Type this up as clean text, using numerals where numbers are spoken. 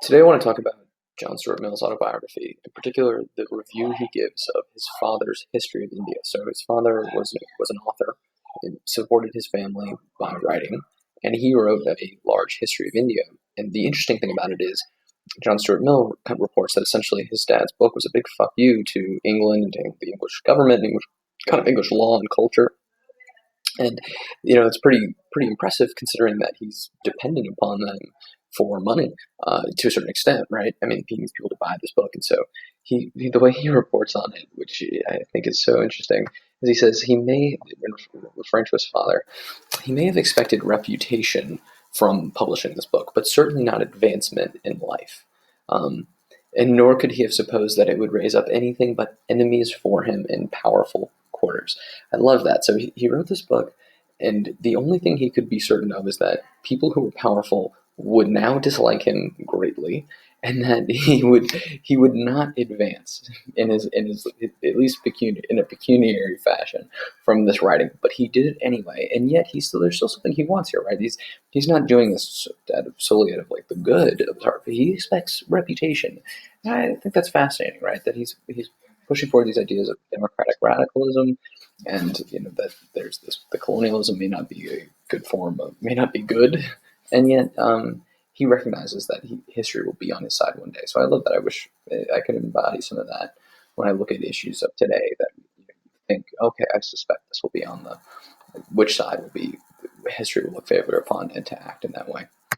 Today, I want to talk about John Stuart Mill's autobiography, in particular, the review he gives of his father's history of India. So, his father was an author and supported his family by writing, and he wrote a large history of India. And the interesting thing about it is, John Stuart Mill reports that essentially his dad's book was a big fuck you to England and the English government, English kind of English law and culture. And it's pretty impressive considering that he's dependent upon them for money to a certain extent, right? I mean, he needs people to buy this book, and so the way he reports on it, which I think is so interesting, is he says he may, referring to his father, he may have expected reputation from publishing this book, but certainly not advancement in life. Um, and nor could he have supposed that it would raise up anything but enemies for him in powerful quarters. I love that. So he wrote this book, and the only thing he could be certain of is that people who were powerful would now dislike him greatly, and that he would not advance in his at least in a pecuniary fashion from this writing. But he did it anyway, and yet there's still something he wants here, right? He's not doing this solely out of like the good of his heart, but he expects reputation. And I think that's fascinating, right? That he's pushing forward these ideas of democratic radicalism, and that there's this the colonialism may not be a good form of may not be good, and yet he recognizes that history will be on his side one day. So I love that. I wish I could embody some of that when I look at issues of today. That you think, okay, I suspect this will be on the which side will be history will look favor upon, and to act in that way.